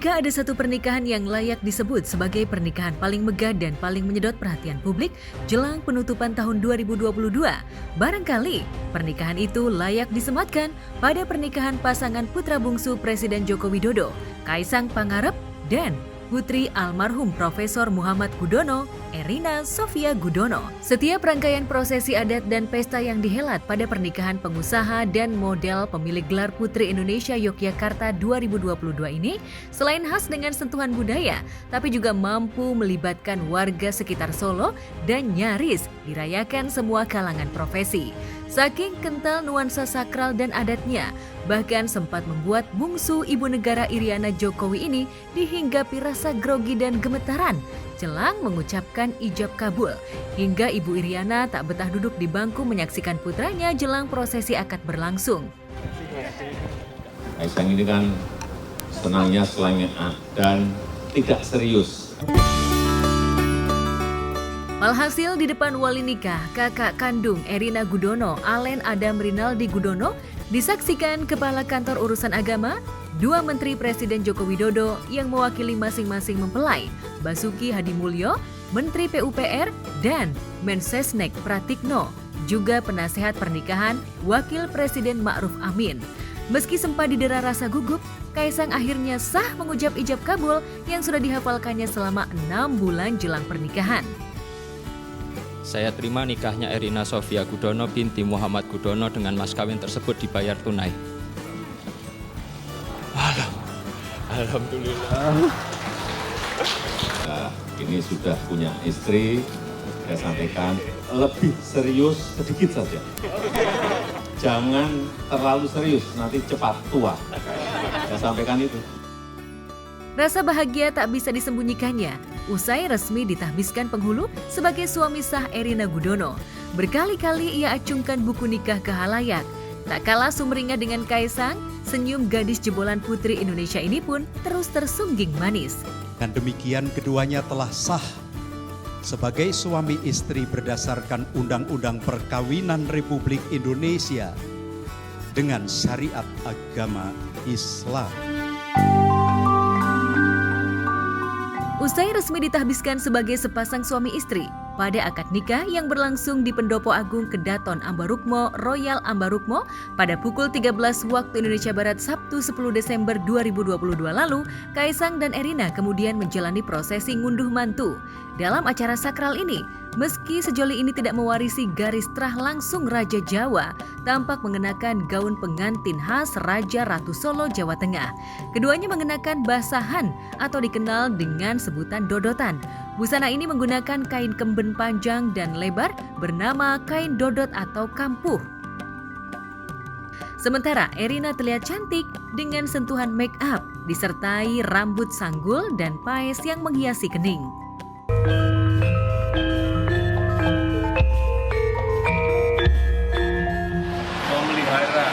Jika ada satu pernikahan yang layak disebut sebagai pernikahan paling megah dan paling menyedot perhatian publik jelang penutupan tahun 2022, barangkali pernikahan itu layak disematkan pada pernikahan pasangan putra bungsu Presiden Joko Widodo, Kaisang Pangarep dan putri almarhum Profesor Muhammad Gudono, Erina Sofia Gudono. Setiap rangkaian prosesi adat dan pesta yang dihelat pada pernikahan pengusaha dan model pemilik gelar Putri Indonesia Yogyakarta 2022 ini selain khas dengan sentuhan budaya, tapi juga mampu melibatkan warga sekitar Solo dan nyaris dirayakan semua kalangan profesi. Saking kental nuansa sakral dan adatnya, bahkan sempat membuat bungsu ibu negara Iriana Jokowi ini dihinggapi rasa grogi dan gemetaran jelang mengucapkan ijab kabul, hingga Ibu Iriana tak betah duduk di bangku menyaksikan putranya jelang prosesi akad berlangsung. Kaisang ini kan senangnya selengean dan tidak serius. Walhasil di depan wali nikah, kakak kandung Erina Gudono, Alen Adam Rinaldi Gudono, disaksikan Kepala Kantor Urusan Agama, dua Menteri Presiden Joko Widodo yang mewakili masing-masing mempelai, Basuki Hadimulyo, Menteri PUPR, dan Mensesnek Pratikno, juga penasehat pernikahan Wakil Presiden Ma'ruf Amin. Meski sempat didera rasa gugup, Kaisang akhirnya sah mengucap ijab kabul yang sudah dihafalkannya selama 6 bulan jelang pernikahan. Saya terima nikahnya Erina Sofia Gudono binti Muhammad Gudono dengan mas kawin tersebut dibayar tunai. Alhamdulillah. Nah, ini sudah punya istri, saya sampaikan lebih serius sedikit saja. Jangan terlalu serius, nanti cepat tua. Saya sampaikan itu. Rasa bahagia tak bisa disembunyikannya usai resmi ditahbiskan penghulu sebagai suami sah Erina Gudono. Berkali-kali ia acungkan buku nikah ke halayak. Tak kalah sumringah dengan Kaisang, senyum gadis jebolan Putri Indonesia ini pun terus tersungging manis. Dan demikian keduanya telah sah sebagai suami istri berdasarkan Undang-Undang Perkawinan Republik Indonesia dengan syariat agama Islam. Usai resmi ditahbiskan sebagai sepasang suami istri pada akad nikah yang berlangsung di Pendopo Agung Kedaton Ambarukmo Royal Ambarukmo pada pukul 13 waktu Indonesia Barat Sabtu 10 Desember 2022 lalu, Kaisang dan Erina kemudian menjalani prosesi ngunduh mantu. Dalam acara sakral ini, meski sejoli ini tidak mewarisi garis terah langsung Raja Jawa, tampak mengenakan gaun pengantin khas Raja Ratu Solo, Jawa Tengah. Keduanya mengenakan basahan atau dikenal dengan sebutan dodotan. Busana ini menggunakan kain kemben panjang dan lebar bernama kain dodot atau kampuh. Sementara Erina terlihat cantik dengan sentuhan make up, disertai rambut sanggul dan paes yang menghiasi kening. Memelihara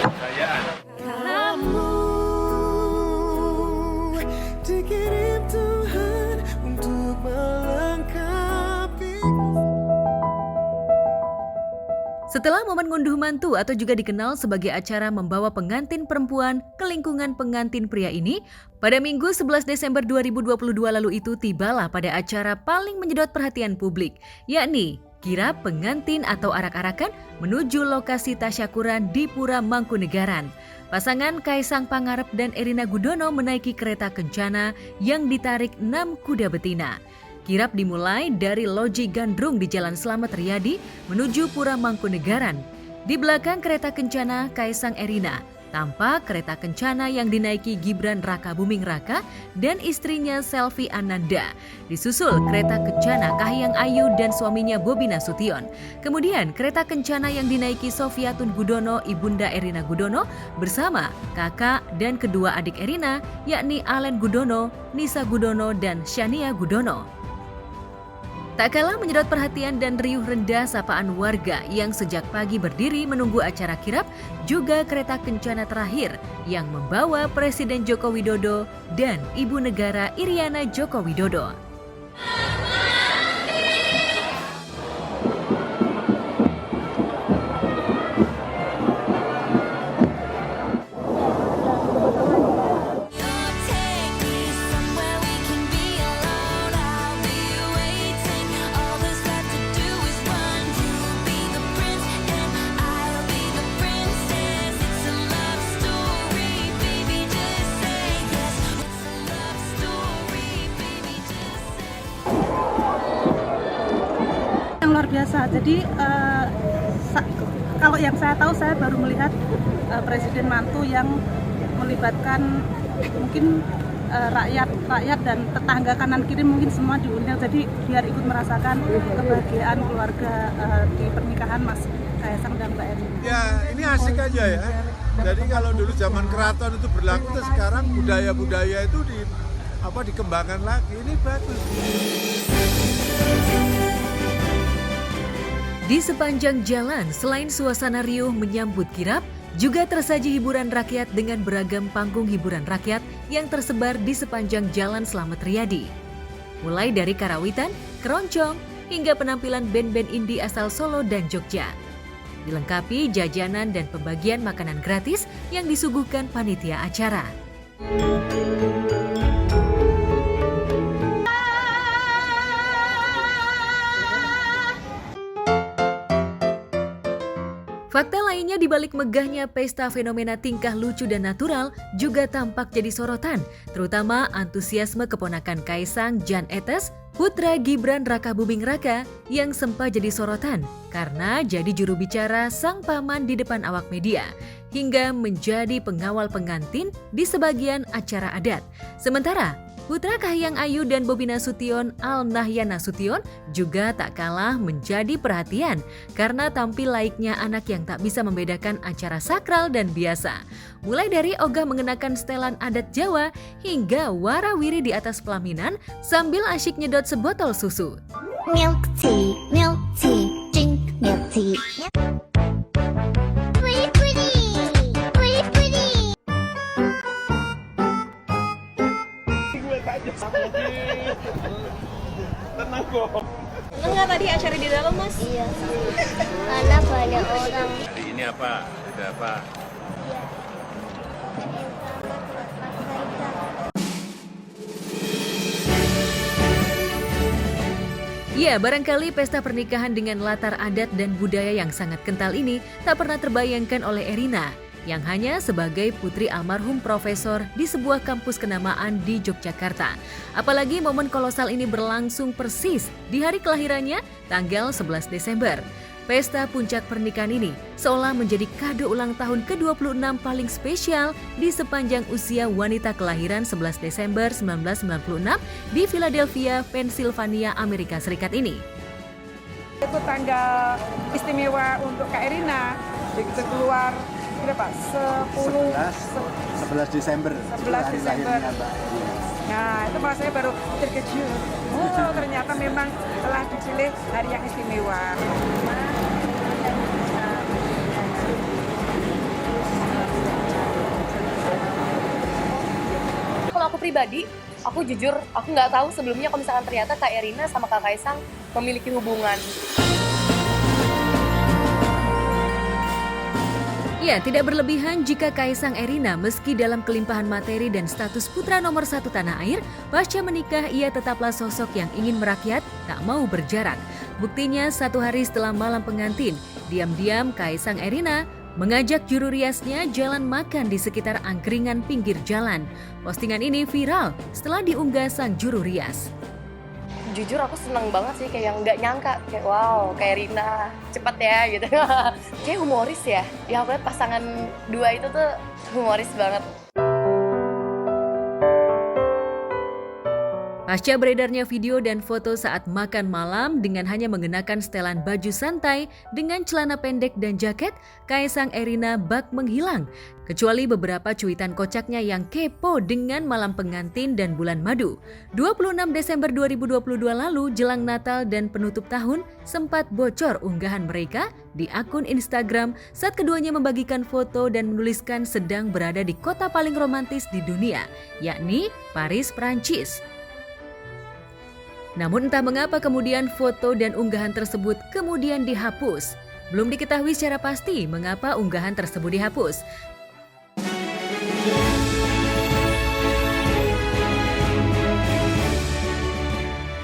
kepercayaan. Kamu dikirim Tuhan untuk melengkapi. Setelah momen ngunduh mantu atau juga dikenal sebagai acara membawa pengantin perempuan ke lingkungan pengantin pria ini, pada Minggu 11 Desember 2022 lalu itu tibalah pada acara paling menyedot perhatian publik, yakni kirap pengantin atau arak-arakan menuju lokasi tasyakuran di Pura Mangkunegaran. Pasangan Kaisang Pangarep dan Erina Gudono menaiki kereta kencana yang ditarik 6 kuda betina. Kirap dimulai dari Loji Gandrung di Jalan Slamet Riyadi menuju Pura Mangkunegaran. Di belakang kereta kencana Kaisang Erina, tampak kereta kencana yang dinaiki Gibran Raka Buming Raka dan istrinya Selvi Ananda. Disusul kereta kencana Kahiyang Ayu dan suaminya Bobi Nasution. Kemudian kereta kencana yang dinaiki Sofiatun Gudono, ibunda Erina Gudono, bersama kakak dan kedua adik Erina, yakni Alen Gudono, Nisa Gudono, dan Shania Gudono. Tak kalah menyedot perhatian dan riuh rendah sapaan warga yang sejak pagi berdiri menunggu acara kirap, juga kereta kencana terakhir yang membawa Presiden Joko Widodo dan Ibu Negara Iriana Joko Widodo. luar biasa. Jadi kalau yang saya tahu, saya baru melihat presiden mantu yang melibatkan mungkin rakyat dan tetangga kanan kiri, mungkin semua diundang, jadi biar ikut merasakan kebahagiaan keluarga di pernikahan Mas Kaisang dan Mbak Erina. Ya, ini asik aja ya. Jadi kalau dulu zaman keraton itu berlaku, terus sekarang budaya-budaya itu dikembangkan lagi. Ini bagus. Di sepanjang jalan, selain suasana riuh menyambut kirap, juga tersaji hiburan rakyat dengan beragam panggung hiburan rakyat yang tersebar di sepanjang Jalan Slamet Riyadi. Mulai dari karawitan, keroncong, hingga penampilan band-band indie asal Solo dan Jogja. Dilengkapi jajanan dan pembagian makanan gratis yang disuguhkan panitia acara. Fakta lainnya di balik megahnya pesta, fenomena tingkah lucu dan natural juga tampak jadi sorotan, terutama antusiasme keponakan Kaisang, Jan Etes, putra Gibran Raka Buming Raka yang sempat jadi sorotan karena jadi juru bicara sang paman di depan awak media, hingga menjadi pengawal pengantin di sebagian acara adat. Sementara putra Kahiyang Ayu dan Bobi Nasution, Al Nahyan Nasution, juga tak kalah menjadi perhatian karena tampil layaknya anak yang tak bisa membedakan acara sakral dan biasa. Mulai dari ogah mengenakan setelan adat Jawa hingga warawiri di atas pelaminan sambil asyik nyedot sebotol susu. Milk tea, drink milk tea. Pretty, pretty, pretty, pretty. Tenang kok. Seneng nggak tadi acara di dalam, Mas? Iya, karena banyak orang. Hari ini apa? Ada apa? Ya, barangkali pesta pernikahan dengan latar adat dan budaya yang sangat kental ini tak pernah terbayangkan oleh Erina, yang hanya sebagai putri almarhum profesor di sebuah kampus kenamaan di Yogyakarta. Apalagi momen kolosal ini berlangsung persis di hari kelahirannya, tanggal 11 Desember. Pesta puncak pernikahan ini seolah menjadi kado ulang tahun ke-26 paling spesial di sepanjang usia wanita kelahiran 11 Desember 1996 di Philadelphia, Pennsylvania, Amerika Serikat ini. Itu tanggal istimewa untuk Kak Erina, begitu keluar berapa? 11 Desember. 11 Desember. Nah, itu malah saya baru terkejut. Oh, ternyata memang telah dipilih hari yang istimewa. Kalau aku pribadi, aku jujur, aku nggak tahu sebelumnya kalau misalkan ternyata Kak Erina sama Kak Kaisang memiliki hubungan. Ya, tidak berlebihan jika Kaisang Erina meski dalam kelimpahan materi dan status putra nomor 1 tanah air, pasca menikah ia tetaplah sosok yang ingin merakyat, tak mau berjarak. Buktinya 1 hari setelah malam pengantin, diam-diam Kaisang Erina mengajak juru riasnya jalan makan di sekitar angkringan pinggir jalan. Postingan ini viral setelah diunggah sang juru rias. Jujur aku seneng banget sih, kayak yang nggak nyangka, kayak wow, kayak Rina cepet ya gitu. Kayak humoris ya, aku lihat pasangan dua itu tuh humoris banget. Pasca beredarnya video dan foto saat makan malam dengan hanya mengenakan setelan baju santai dengan celana pendek dan jaket, Kaisang Erina bak menghilang. Kecuali beberapa cuitan kocaknya yang kepo dengan malam pengantin dan bulan madu. 26 Desember 2022 lalu jelang Natal dan penutup tahun sempat bocor unggahan mereka di akun Instagram saat keduanya membagikan foto dan menuliskan sedang berada di kota paling romantis di dunia, yakni Paris, Prancis. Namun entah mengapa kemudian foto dan unggahan tersebut kemudian dihapus. Belum diketahui secara pasti mengapa unggahan tersebut dihapus.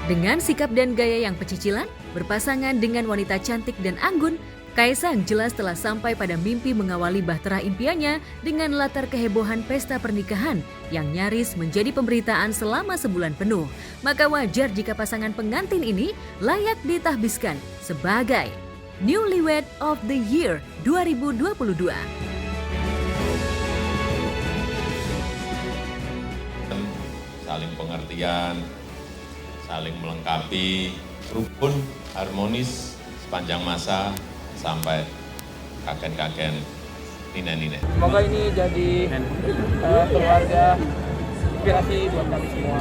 Dengan sikap dan gaya yang pecicilan, berpasangan dengan wanita cantik dan anggun, Kaisang jelas telah sampai pada mimpi mengawali bahtera impiannya dengan latar kehebohan pesta pernikahan yang nyaris menjadi pemberitaan selama sebulan penuh. Maka wajar jika pasangan pengantin ini layak ditahbiskan sebagai Newlywed of the Year 2022. Saling pengertian, saling melengkapi, rukun, harmonis sepanjang masa sampai kakek-kakek, nenek-nenek. Semoga ini jadi keluarga inspirasi buat kami semua.